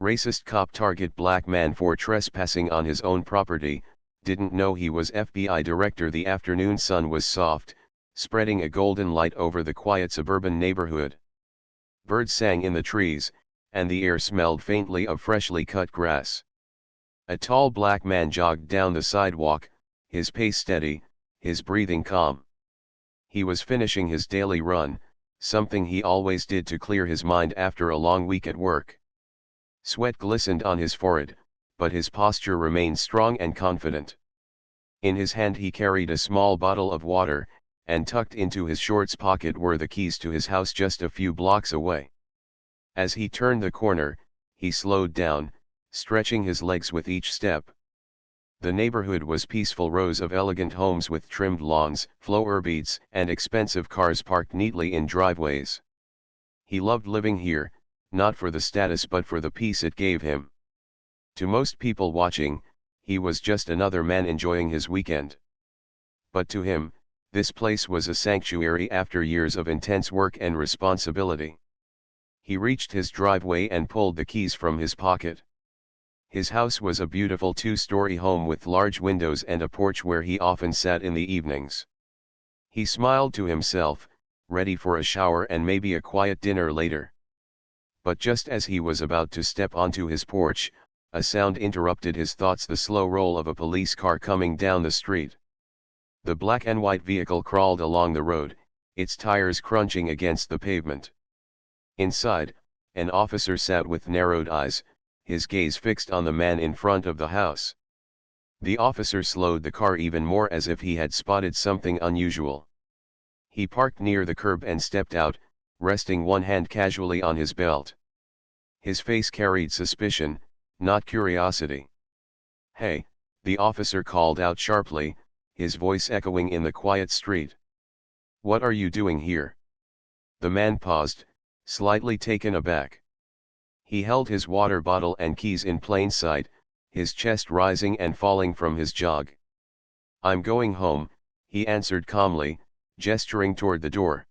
Racist cop target black man for trespassing on his own property, didn't know he was FBI director. The afternoon sun was soft, spreading a golden light over the quiet suburban neighborhood. Birds sang in the trees, and the air smelled faintly of freshly cut grass. A tall black man jogged down the sidewalk, his pace steady, his breathing calm. He was finishing his daily run, something he always did to clear his mind after a long week at work. Sweat glistened on his forehead, but his posture remained strong and confident. In his hand he carried a small bottle of water, and tucked into his shorts pocket were the keys to his house just a few blocks away. As he turned the corner, he slowed down, stretching his legs with each step. The neighborhood was peaceful, rows of elegant homes with trimmed lawns, flower beads, and expensive cars parked neatly in driveways. He loved living here, not for the status but for the peace it gave him. To most people watching, he was just another man enjoying his weekend. But to him, this place was a sanctuary after years of intense work and responsibility. He reached his driveway and pulled the keys from his pocket. His house was a beautiful two-story home with large windows and a porch where he often sat in the evenings. He smiled to himself, ready for a shower and maybe a quiet dinner later. But just as he was about to step onto his porch, a sound interrupted his thoughts: the slow roll of a police car coming down the street. The black and white vehicle crawled along the road, its tires crunching against the pavement. Inside, an officer sat with narrowed eyes, his gaze fixed on the man in front of the house. The officer slowed the car even more, as if he had spotted something unusual. He parked near the curb and stepped out, resting one hand casually on his belt. His face carried suspicion, not curiosity. "Hey," the officer called out sharply, his voice echoing in the quiet street. "What are you doing here?" The man paused, slightly taken aback. He held his water bottle and keys in plain sight, his chest rising and falling from his jog. "I'm going home," he answered calmly, gesturing toward the door.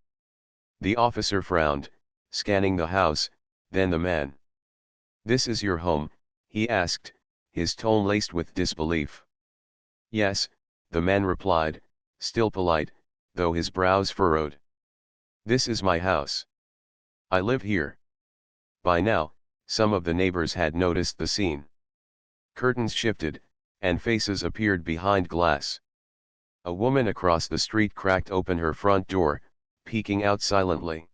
The officer frowned, scanning the house, then the man. "This is your home?" he asked, his tone laced with disbelief. "Yes," the man replied, still polite, though his brows furrowed. "This is my house. I live here." By now, some of the neighbors had noticed the scene. Curtains shifted, and faces appeared behind glass. A woman across the street cracked open her front door, peeking out silently.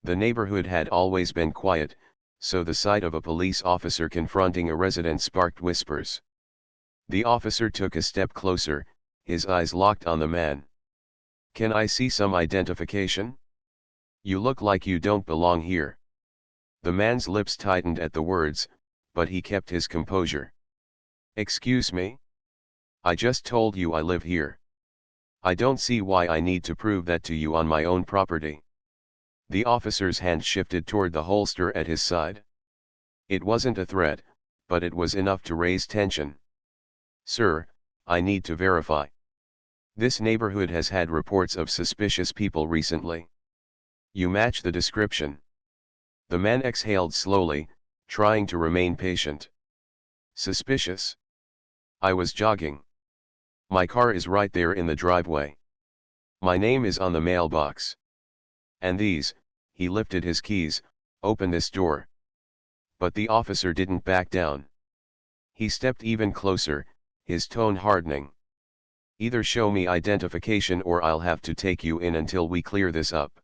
The neighborhood had always been quiet, so the sight of a police officer confronting a resident sparked whispers. The officer took a step closer, his eyes locked on the man. "Can I see some identification? You look like you don't belong here." The man's lips tightened at the words, but he kept his composure. "Excuse me? I just told you I live here. I don't see why I need to prove that to you on my own property." The officer's hand shifted toward the holster at his side. It wasn't a threat, but it was enough to raise tension. "Sir, I need to verify. This neighborhood has had reports of suspicious people recently. You match the description." The man exhaled slowly, trying to remain patient. "Suspicious? I was jogging. My car is right there in the driveway. My name is on the mailbox. And these," he lifted his keys, "open this door." But the officer didn't back down. He stepped even closer, his tone hardening. "Either show me identification or I'll have to take you in until we clear this up."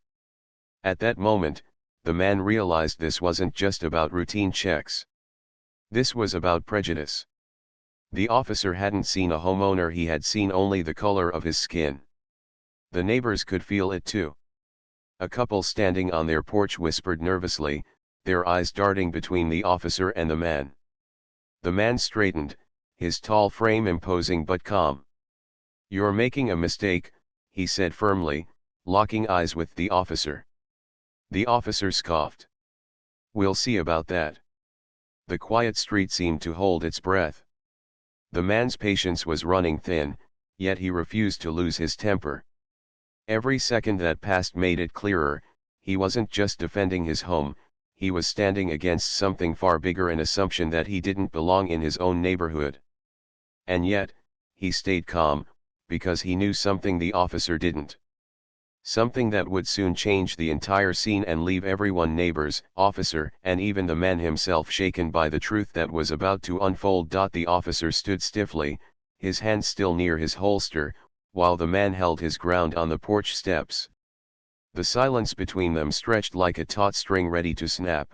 At that moment, the man realized this wasn't just about routine checks. This was about prejudice. The officer hadn't seen a homeowner, he had seen only the color of his skin. The neighbors could feel it too. A couple standing on their porch whispered nervously, their eyes darting between the officer and the man. The man straightened, his tall frame imposing but calm. "You're making a mistake," he said firmly, locking eyes with the officer. The officer scoffed. "We'll see about that." The quiet street seemed to hold its breath. The man's patience was running thin, yet he refused to lose his temper. Every second that passed made it clearer, he wasn't just defending his home, he was standing against something far bigger, an assumption that he didn't belong in his own neighborhood. And yet, he stayed calm, because he knew something the officer didn't. Something that would soon change the entire scene and leave everyone, neighbors, officer, and even the man himself, shaken by the truth that was about to unfold. The officer stood stiffly, his hand still near his holster, while the man held his ground on the porch steps. The silence between them stretched like a taut string ready to snap.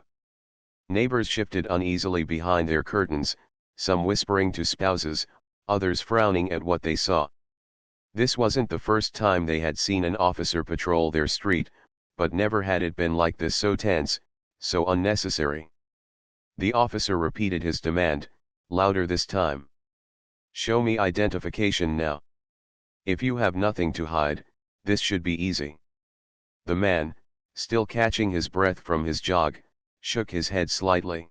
Neighbors shifted uneasily behind their curtains, some whispering to spouses, others frowning at what they saw. This wasn't the first time they had seen an officer patrol their street, but never had it been like this, so tense, so unnecessary. The officer repeated his demand, louder this time. "Show me identification now. If you have nothing to hide, this should be easy." The man, still catching his breath from his jog, shook his head slightly.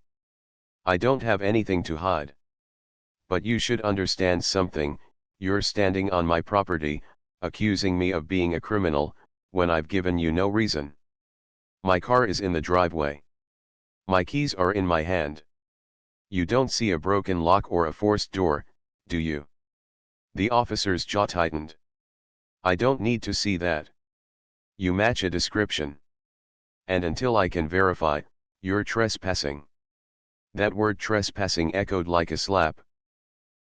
"I don't have anything to hide. But you should understand something. You're standing on my property, accusing me of being a criminal, when I've given you no reason. My car is in the driveway. My keys are in my hand. You don't see a broken lock or a forced door, do you?" The officer's jaw tightened. "I don't need to see that. You match a description. And until I can verify, you're trespassing." That word trespassing echoed like a slap.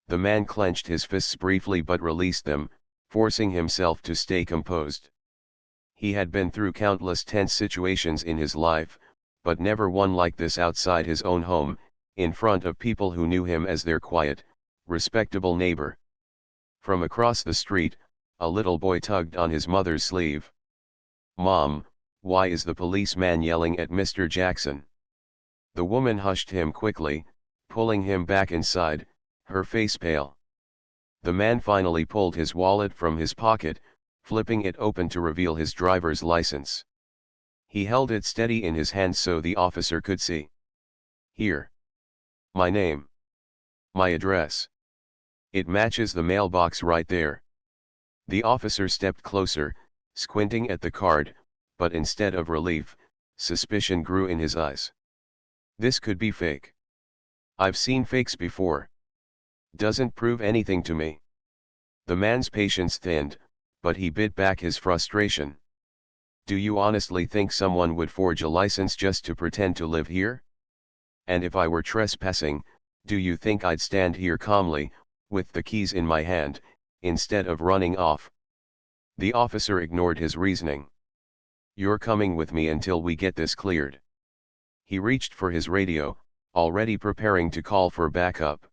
The man clenched his fists briefly but released them, forcing himself to stay composed. He had been through countless tense situations in his life, but never one like this outside his own home, in front of people who knew him as their quiet, respectable neighbor. From across the street, a little boy tugged on his mother's sleeve. "Mom, why is the policeman yelling at Mr. Jackson?" The woman hushed him quickly, pulling him back inside, her face pale. The man finally pulled his wallet from his pocket, flipping it open to reveal his driver's license. He held it steady in his hand so the officer could see. "Here. My name. My address. It matches the mailbox right there." The officer stepped closer, squinting at the card, but instead of relief, suspicion grew in his eyes. "This could be fake. I've seen fakes before. Doesn't prove anything to me." The man's patience thinned, but he bit back his frustration. "Do you honestly think someone would forge a license just to pretend to live here? And if I were trespassing, do you think I'd stand here calmly, with the keys in my hand, instead of running off?" The officer ignored his reasoning. "You're coming with me until we get this cleared." He reached for his radio, already preparing to call for backup.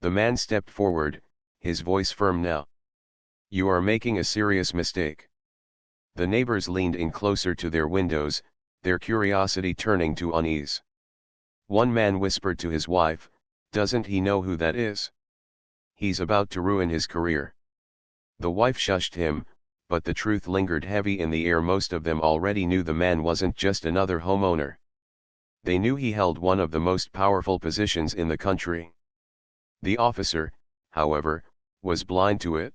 The man stepped forward, his voice firm now. "You are making a serious mistake." The neighbors leaned in closer to their windows, their curiosity turning to unease. One man whispered to his wife, "Doesn't he know who that is? He's about to ruin his career." The wife shushed him, but the truth lingered heavy in the air. Most of them already knew the man wasn't just another homeowner. They knew he held one of the most powerful positions in the country. The officer, however, was blind to it.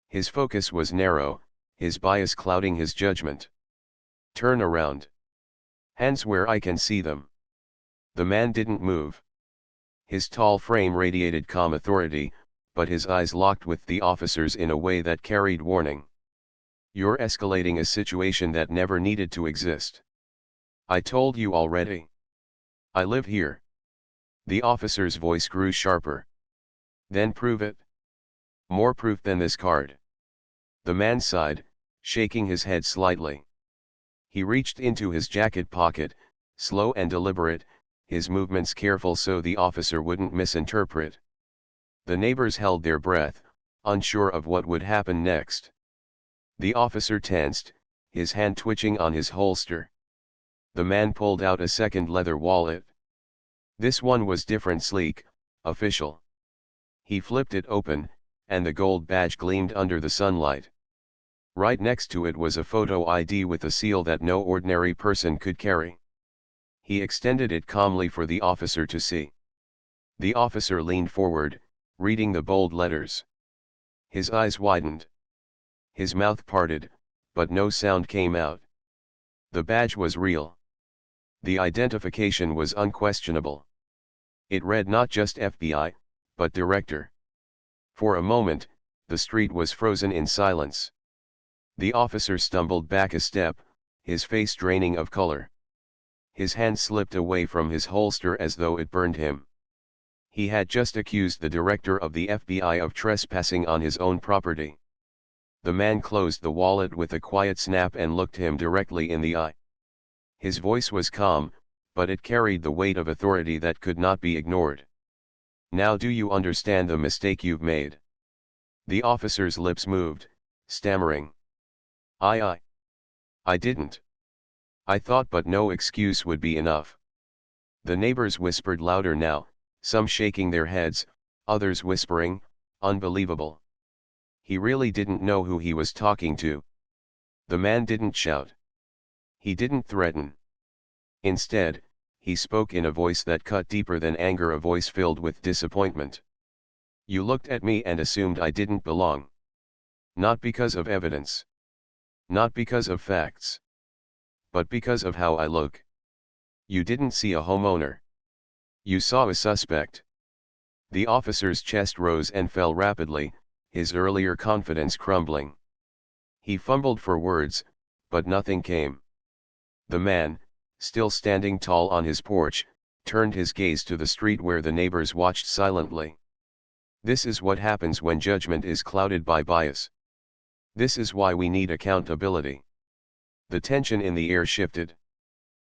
His focus was narrow, his bias clouding his judgment. "Turn around. Hands where I can see them." The man didn't move. His tall frame radiated calm authority, but his eyes locked with the officer's in a way that carried warning. "You're escalating a situation that never needed to exist. I told you already. I live here." The officer's voice grew sharper. "Then prove it. More proof than this card." The man sighed, shaking his head slightly. He reached into his jacket pocket, slow and deliberate, his movements careful so the officer wouldn't misinterpret. The neighbors held their breath, unsure of what would happen next. The officer tensed, his hand twitching on his holster. The man pulled out a second leather wallet. This one was different, sleek, official. He flipped it open, and the gold badge gleamed under the sunlight. Right next to it was a photo ID with a seal that no ordinary person could carry. He extended it calmly for the officer to see. The officer leaned forward, reading the bold letters. His eyes widened. His mouth parted, but no sound came out. The badge was real. The identification was unquestionable. It read not just FBI, but Director. For a moment, the street was frozen in silence. The officer stumbled back a step, his face draining of color. His hand slipped away from his holster as though it burned him. He had just accused the director of the FBI of trespassing on his own property. The man closed the wallet with a quiet snap and looked him directly in the eye. His voice was calm, but it carried the weight of authority that could not be ignored. Now do you understand the mistake you've made? The officer's lips moved, stammering. I didn't. I thought but no excuse would be enough. The neighbors whispered louder now, some shaking their heads, others whispering, unbelievable. He really didn't know who he was talking to. The man didn't shout. He didn't threaten. Instead, he spoke in a voice that cut deeper than anger, a voice filled with disappointment. You looked at me and assumed I didn't belong. Not because of evidence. Not because of facts. But because of how I look. You didn't see a homeowner. You saw a suspect. The officer's chest rose and fell rapidly, his earlier confidence crumbling. He fumbled for words, but nothing came. The man, still standing tall on his porch, turned his gaze to the street where the neighbors watched silently. This is what happens when judgment is clouded by bias. This is why we need accountability. The tension in the air shifted.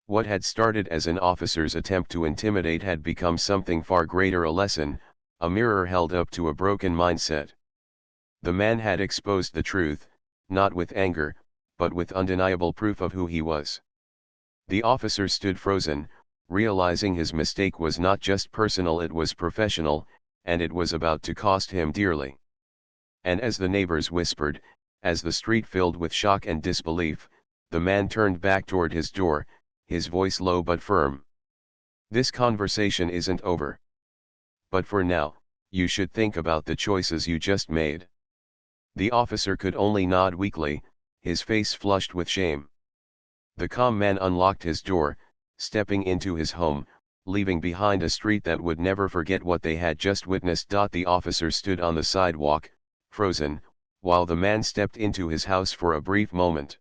What had started as an officer's attempt to intimidate had become something far greater, a lesson, a mirror held up to a broken mindset. The man had exposed the truth, not with anger, but with undeniable proof of who he was. The officer stood frozen, realizing his mistake was not just personal, it was professional, and it was about to cost him dearly. And as the neighbors whispered, as the street filled with shock and disbelief, the man turned back toward his door, his voice low but firm. This conversation isn't over. But for now, you should think about the choices you just made. The officer could only nod weakly, his face flushed with shame. The calm man unlocked his door, stepping into his home, leaving behind a street that would never forget what they had just witnessed. The officer stood on the sidewalk, frozen, while the man stepped into his house for a brief moment.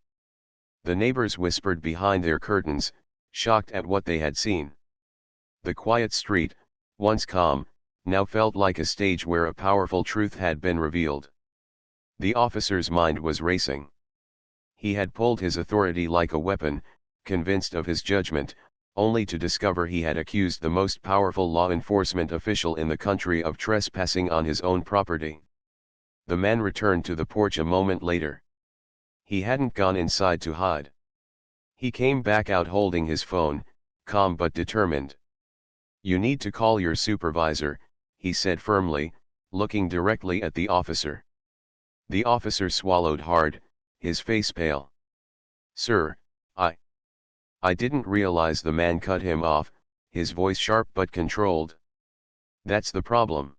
The neighbors whispered behind their curtains, shocked at what they had seen. The quiet street, once calm, now felt like a stage where a powerful truth had been revealed. The officer's mind was racing. He had pulled his authority like a weapon, convinced of his judgment, only to discover he had accused the most powerful law enforcement official in the country of trespassing on his own property. The man returned to the porch a moment later. He hadn't gone inside to hide. He came back out holding his phone, calm but determined. You need to call your supervisor, he said firmly, looking directly at the officer. The officer swallowed hard, his face pale. Sir, I didn't realize. The man cut him off, his voice sharp but controlled. That's the problem.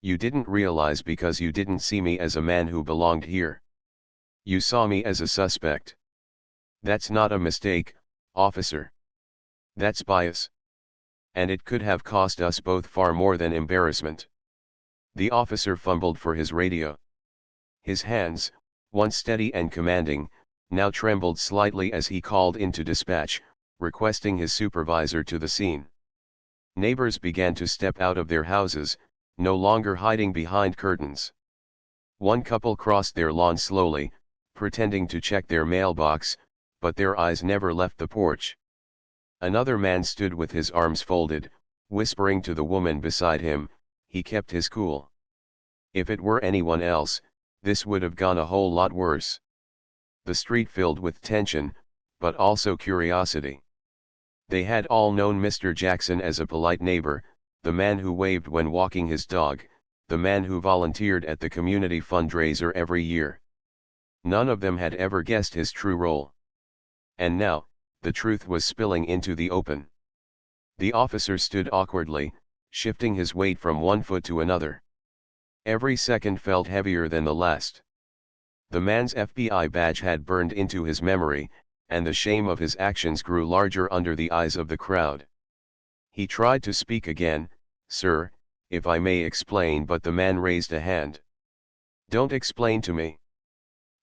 You didn't realize because you didn't see me as a man who belonged here. You saw me as a suspect. That's not a mistake, officer. That's bias. And it could have cost us both far more than embarrassment. The officer fumbled for his radio. His hands, once steady and commanding, now trembled slightly as he called into dispatch, requesting his supervisor to the scene. Neighbors began to step out of their houses, no longer hiding behind curtains. One couple crossed their lawn slowly, pretending to check their mailbox, but their eyes never left the porch. Another man stood with his arms folded, whispering to the woman beside him. He kept his cool. If it were anyone else, this would have gone a whole lot worse. The street filled with tension, but also curiosity. They had all known Mr. Jackson as a polite neighbor, the man who waved when walking his dog, the man who volunteered at the community fundraiser every year. None of them had ever guessed his true role. And now, the truth was spilling into the open. The officer stood awkwardly, shifting his weight from one foot to another. Every second felt heavier than the last. The man's FBI badge had burned into his memory, and the shame of his actions grew larger under the eyes of the crowd. He tried to speak again, "Sir, if I may explain," but the man raised a hand. "Don't explain to me.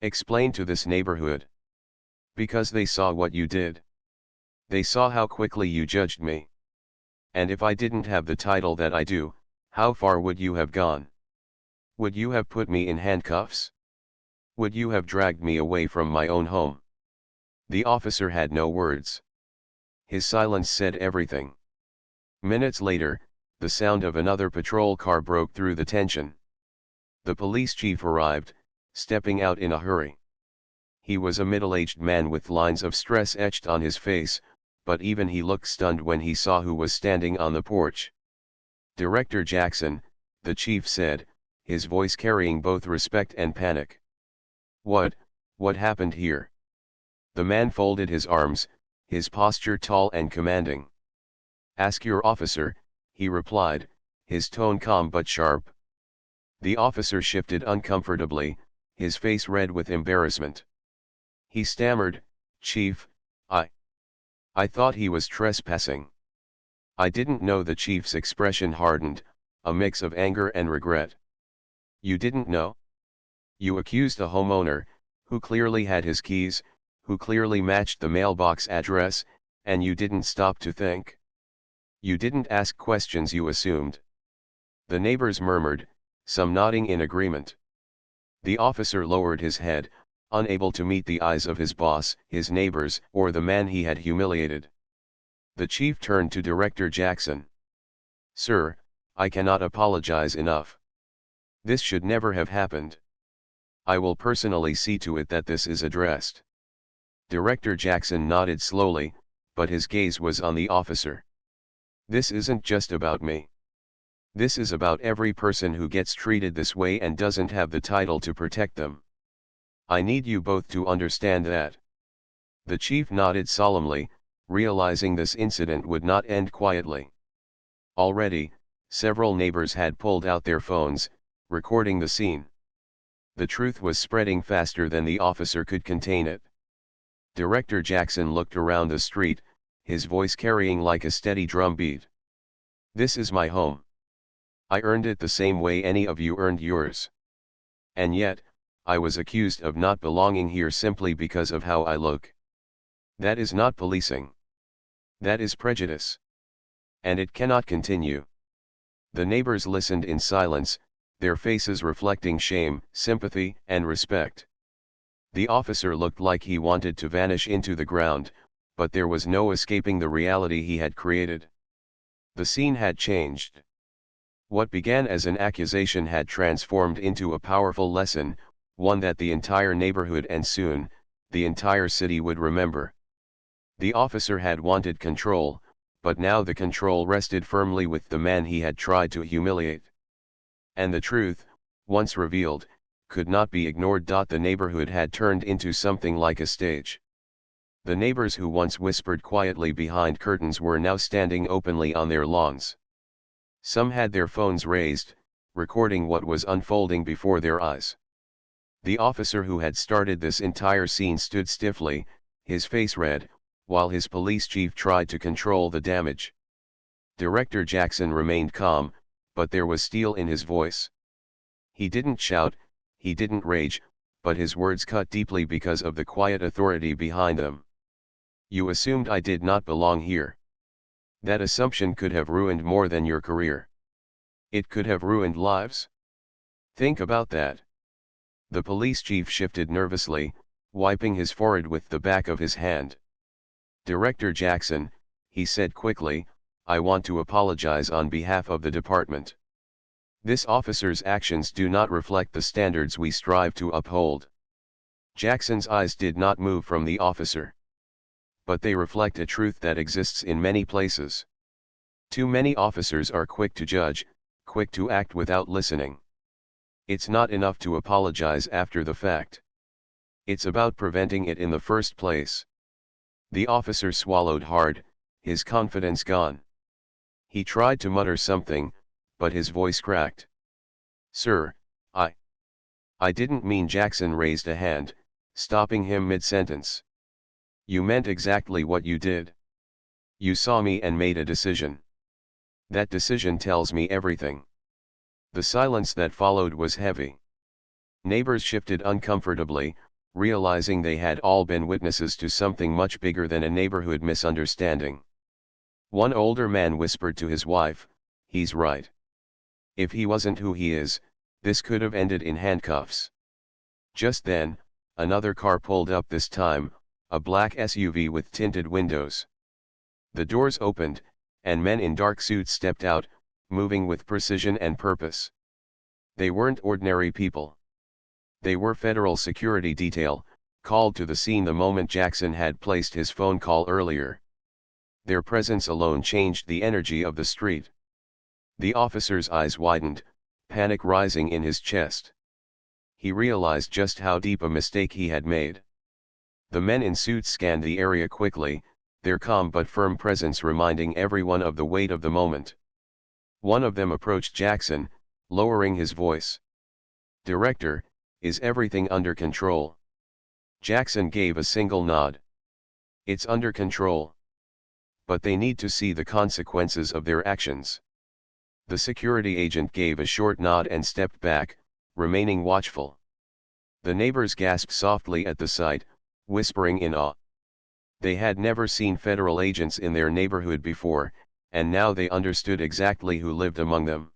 Explain to this neighborhood. Because they saw what you did. They saw how quickly you judged me. And if I didn't have the title that I do, how far would you have gone? Would you have put me in handcuffs? Would you have dragged me away from my own home?" The officer had no words. His silence said everything. Minutes later, the sound of another patrol car broke through the tension. The police chief arrived, stepping out in a hurry. He was a middle-aged man with lines of stress etched on his face, but even he looked stunned when he saw who was standing on the porch. "Director Jackson," the chief said, his voice carrying both respect and panic. What happened here?" The man folded his arms, his posture tall and commanding. "Ask your officer," he replied, his tone calm but sharp. The officer shifted uncomfortably, his face red with embarrassment. He stammered, "Chief, I thought he was trespassing. I didn't know." The chief's expression hardened, a mix of anger and regret. "You didn't know? You accused a homeowner, who clearly had his keys, who clearly matched the mailbox address, and you didn't stop to think? You didn't ask questions, you assumed." The neighbors murmured, some nodding in agreement. The officer lowered his head, unable to meet the eyes of his boss, his neighbors, or the man he had humiliated. The chief turned to Director Jackson. "Sir, I cannot apologize enough. This should never have happened. I will personally see to it that this is addressed." Director Jackson nodded slowly, but his gaze was on the officer. "This isn't just about me. This is about every person who gets treated this way and doesn't have the title to protect them. I need you both to understand that." The chief nodded solemnly, realizing this incident would not end quietly. Already, several neighbors had pulled out their phones, recording the scene. The truth was spreading faster than the officer could contain it. Director Jackson looked around the street, his voice carrying like a steady drumbeat. "This is my home. I earned it the same way any of you earned yours. And yet, I was accused of not belonging here simply because of how I look. That is not policing. That is prejudice. And it cannot continue." The neighbors listened in silence, their faces reflecting shame, sympathy, and respect. The officer looked like he wanted to vanish into the ground, but there was no escaping the reality he had created. The scene had changed. What began as an accusation had transformed into a powerful lesson, one that the entire neighborhood and soon, the entire city would remember. The officer had wanted control, but now the control rested firmly with the man he had tried to humiliate. And the truth, once revealed, could not be ignored. The neighborhood had turned into something like a stage. The neighbors who once whispered quietly behind curtains were now standing openly on their lawns. Some had their phones raised, recording what was unfolding before their eyes. The officer who had started this entire scene stood stiffly, his face red, while his police chief tried to control the damage. Director Jackson remained calm, but there was steel in his voice. He didn't shout, he didn't rage, but his words cut deeply because of the quiet authority behind them. "You assumed I did not belong here. That assumption could have ruined more than your career. It could have ruined lives. Think about that." The police chief shifted nervously, wiping his forehead with the back of his hand. "Director Jackson," he said quickly, "I want to apologize on behalf of the department. This officer's actions do not reflect the standards we strive to uphold." Jackson's eyes did not move from the officer. But they reflect a truth that exists in many places. Too many officers are quick to judge, quick to act without listening. It's not enough to apologize after the fact. It's about preventing it in the first place. The officer swallowed hard, his confidence gone. He tried to mutter something, but his voice cracked. "Sir, I didn't mean." Jackson raised a hand, stopping him mid-sentence. You meant exactly what you did. You saw me and made a decision. That decision tells me everything. The silence that followed was heavy. Neighbors shifted uncomfortably, realizing they had all been witnesses to something much bigger than a neighborhood misunderstanding. One older man whispered to his wife, "He's right. If he wasn't who he is, this could have ended in handcuffs." Just then, another car pulled up, this time, a black SUV with tinted windows. The doors opened, and men in dark suits stepped out, moving with precision and purpose. They weren't ordinary people. They were federal security detail, called to the scene the moment Jackson had placed his phone call earlier. Their presence alone changed the energy of the street. The officer's eyes widened, panic rising in his chest. He realized just how deep a mistake he had made. The men in suits scanned the area quickly, their calm but firm presence reminding everyone of the weight of the moment. One of them approached Jackson, lowering his voice. "Director, is everything under control?" Jackson gave a single nod. "It's under control. But they need to see the consequences of their actions." The security agent gave a short nod and stepped back, remaining watchful. The neighbors gasped softly at the sight, whispering in awe. They had never seen federal agents in their neighborhood before, and now they understood exactly who lived among them.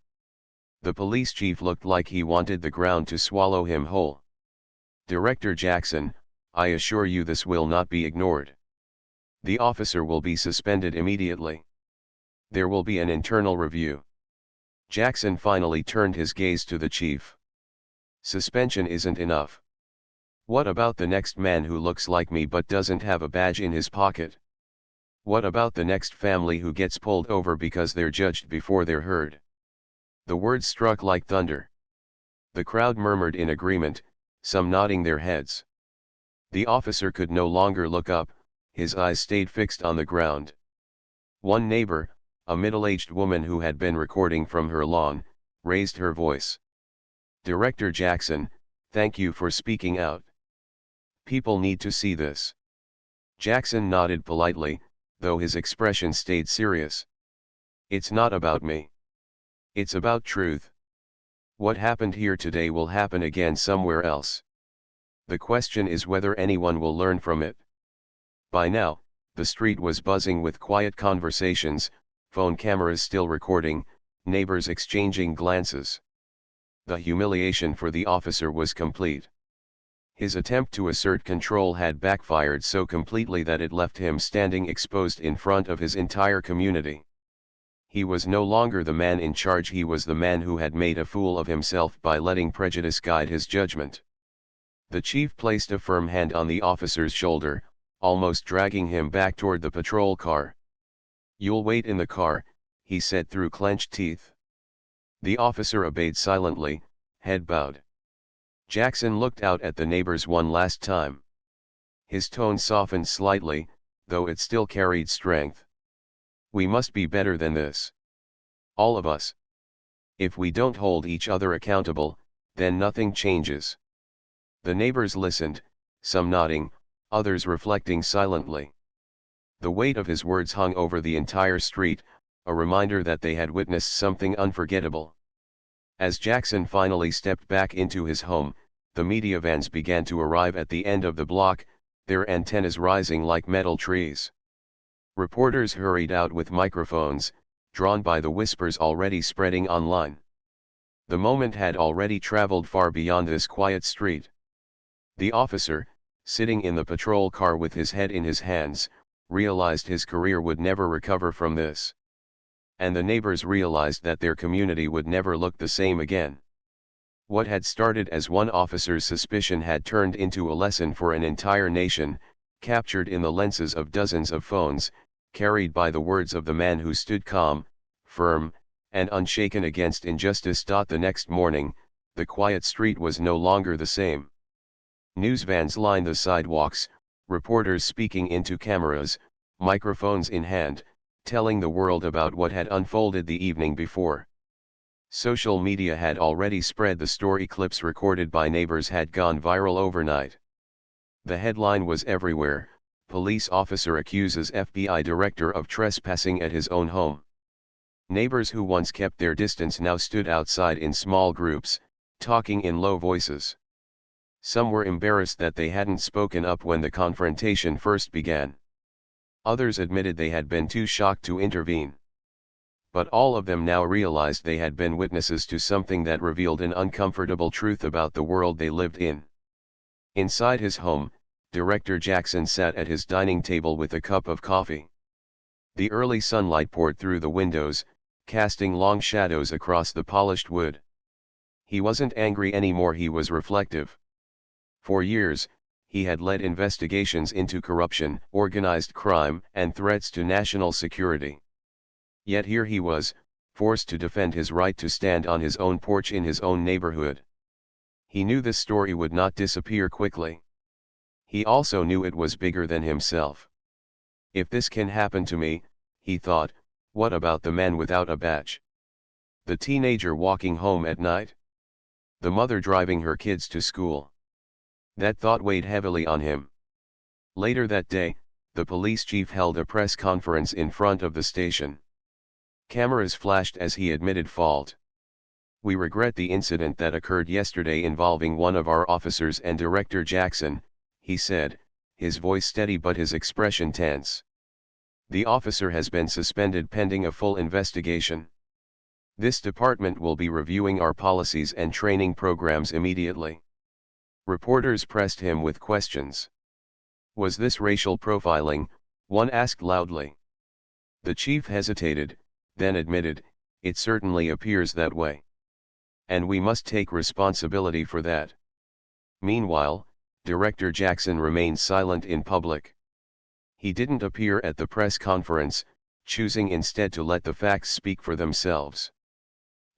The police chief looked like he wanted the ground to swallow him whole. "Director Jackson, I assure you this will not be ignored. The officer will be suspended immediately. There will be an internal review." Jackson finally turned his gaze to the chief. "Suspension isn't enough. What about the next man who looks like me but doesn't have a badge in his pocket? What about the next family who gets pulled over because they're judged before they're heard?" The words struck like thunder. The crowd murmured in agreement, some nodding their heads. The officer could no longer look up, his eyes stayed fixed on the ground. One neighbor, a middle-aged woman who had been recording from her lawn, raised her voice. "Director Jackson, thank you for speaking out. People need to see this." Jackson nodded politely, though his expression stayed serious. "It's not about me. It's about truth. What happened here today will happen again somewhere else. The question is whether anyone will learn from it." By now, the street was buzzing with quiet conversations, phone cameras still recording, neighbors exchanging glances. The humiliation for the officer was complete. His attempt to assert control had backfired so completely that it left him standing exposed in front of his entire community. He was no longer the man in charge, he was the man who had made a fool of himself by letting prejudice guide his judgment. The chief placed a firm hand on the officer's shoulder, almost dragging him back toward the patrol car. "You'll wait in the car," he said through clenched teeth. The officer obeyed silently, head bowed. Jackson looked out at the neighbors one last time. His tone softened slightly, though it still carried strength. "We must be better than this. All of us. If we don't hold each other accountable, then nothing changes." The neighbors listened, some nodding, others reflecting silently. The weight of his words hung over the entire street, a reminder that they had witnessed something unforgettable. As Jackson finally stepped back into his home, the media vans began to arrive at the end of the block, their antennas rising like metal trees. Reporters hurried out with microphones, drawn by the whispers already spreading online. The moment had already traveled far beyond this quiet street. The officer, sitting in the patrol car with his head in his hands, realized his career would never recover from this. And the neighbors realized that their community would never look the same again. What had started as one officer's suspicion had turned into a lesson for an entire nation, captured in the lenses of dozens of phones, carried by the words of the man who stood calm, firm, and unshaken against injustice. The next morning, the quiet street was no longer the same. News vans lined the sidewalks, reporters speaking into cameras, microphones in hand, telling the world about what had unfolded the evening before. Social media had already spread the story, clips recorded by neighbors had gone viral overnight. The headline was everywhere: Police officer accuses FBI director of trespassing at his own home. Neighbors who once kept their distance now stood outside in small groups, talking in low voices. Some were embarrassed that they hadn't spoken up when the confrontation first began. Others admitted they had been too shocked to intervene. But all of them now realized they had been witnesses to something that revealed an uncomfortable truth about the world they lived in. Inside his home, Director Jackson sat at his dining table with a cup of coffee. The early sunlight poured through the windows, casting long shadows across the polished wood. He wasn't angry anymore, he was reflective. For years, he had led investigations into corruption, organized crime, and threats to national security. Yet here he was, forced to defend his right to stand on his own porch in his own neighborhood. He knew this story would not disappear quickly. He also knew it was bigger than himself. If this can happen to me, he thought, what about the man without a badge? The teenager walking home at night? The mother driving her kids to school? That thought weighed heavily on him. Later that day, the police chief held a press conference in front of the station. Cameras flashed as he admitted fault. "We regret the incident that occurred yesterday involving one of our officers and Director Jackson," he said, his voice steady but his expression tense. "The officer has been suspended pending a full investigation. This department will be reviewing our policies and training programs immediately." Reporters pressed him with questions. "Was this racial profiling?" one asked loudly. The chief hesitated, then admitted, "It certainly appears that way. And we must take responsibility for that." Meanwhile, Director Jackson remained silent in public. He didn't appear at the press conference, choosing instead to let the facts speak for themselves.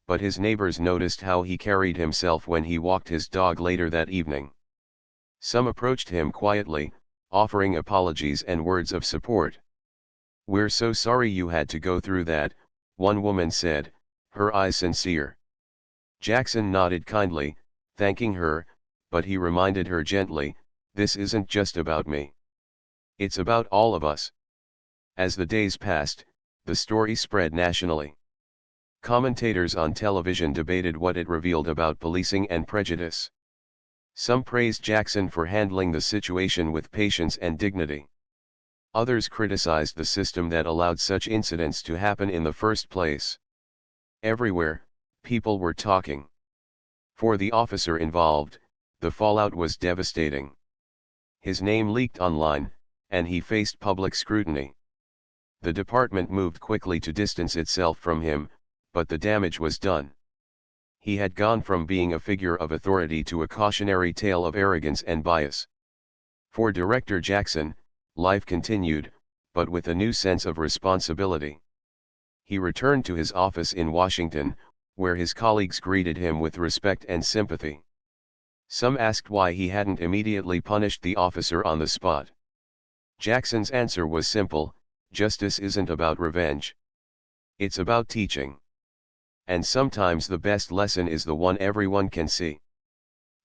But his neighbors noticed how he carried himself when he walked his dog later that evening. Some approached him quietly, offering apologies and words of support. "We're so sorry you had to go through that," one woman said, her eyes sincere. Jackson nodded kindly, thanking her, but he reminded her gently, "This isn't just about me. It's about all of us." As the days passed, the story spread nationally. Commentators on television debated what it revealed about policing and prejudice. Some praised Jackson for handling the situation with patience and dignity. Others criticized the system that allowed such incidents to happen in the first place. Everywhere, people were talking. For the officer involved, the fallout was devastating. His name leaked online, and he faced public scrutiny. The department moved quickly to distance itself from him, but the damage was done. He had gone from being a figure of authority to a cautionary tale of arrogance and bias. For Director Jackson, life continued, but with a new sense of responsibility. He returned to his office in Washington, where his colleagues greeted him with respect and sympathy. Some asked why he hadn't immediately punished the officer on the spot. Jackson's answer was simple: justice isn't about revenge. It's about teaching. And sometimes the best lesson is the one everyone can see.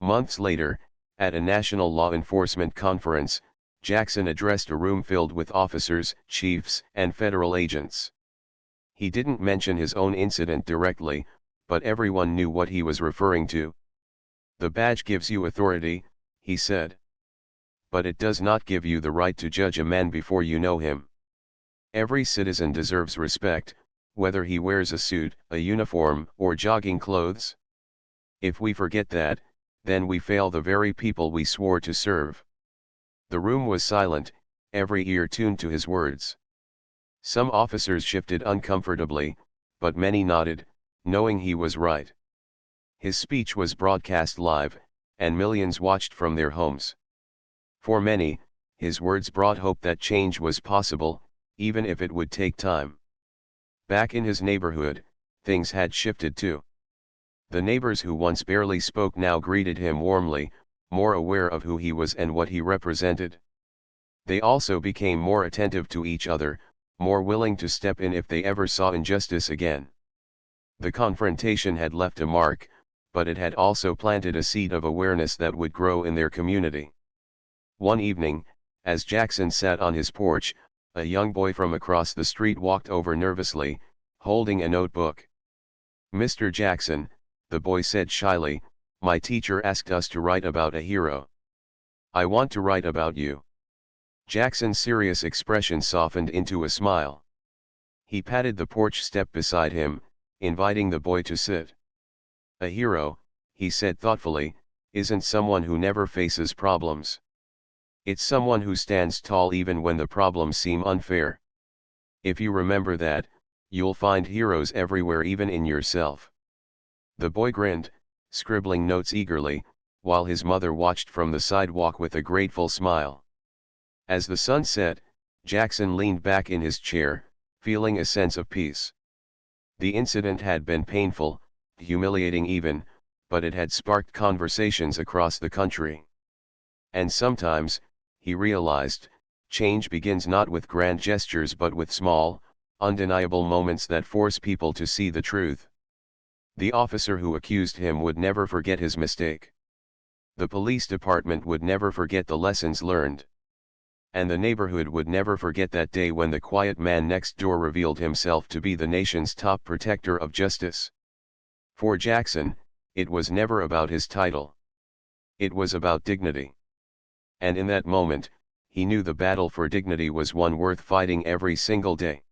Months later, at a national law enforcement conference, Jackson addressed a room filled with officers, chiefs, and federal agents. He didn't mention his own incident directly, but everyone knew what he was referring to. "The badge gives you authority," he said. "But it does not give you the right to judge a man before you know him. Every citizen deserves respect, whether he wears a suit, a uniform, or jogging clothes. If we forget that, then we fail the very people we swore to serve." The room was silent, every ear tuned to his words. Some officers shifted uncomfortably, but many nodded, knowing he was right. His speech was broadcast live, and millions watched from their homes. For many, his words brought hope that change was possible, even if it would take time. Back in his neighborhood, things had shifted too. The neighbors who once barely spoke now greeted him warmly, more aware of who he was and what he represented. They also became more attentive to each other, more willing to step in if they ever saw injustice again. The confrontation had left a mark, but it had also planted a seed of awareness that would grow in their community. One evening, As Jackson sat on his porch, a young boy from across the street walked over nervously, holding a notebook. "Mr. Jackson," the boy said shyly, "my teacher asked us to write about a hero. I want to write about you." Jackson's serious expression softened into a smile. He patted the porch step beside him, inviting the boy to sit. "A hero," he said thoughtfully, "isn't someone who never faces problems. It's someone who stands tall even when the problems seem unfair. If you remember that, you'll find heroes everywhere, even in yourself." The boy grinned, scribbling notes eagerly, while his mother watched from the sidewalk with a grateful smile. As the sun set, Jackson leaned back in his chair, feeling a sense of peace. The incident had been painful, humiliating even, but it had sparked conversations across the country. And sometimes, he realized, change begins not with grand gestures but with small, undeniable moments that force people to see the truth. The officer who accused him would never forget his mistake. The police department would never forget the lessons learned. And the neighborhood would never forget that day when the quiet man next door revealed himself to be the nation's top protector of justice. For Jackson, it was never about his title. It was about dignity. And in that moment, he knew the battle for dignity was one worth fighting every single day.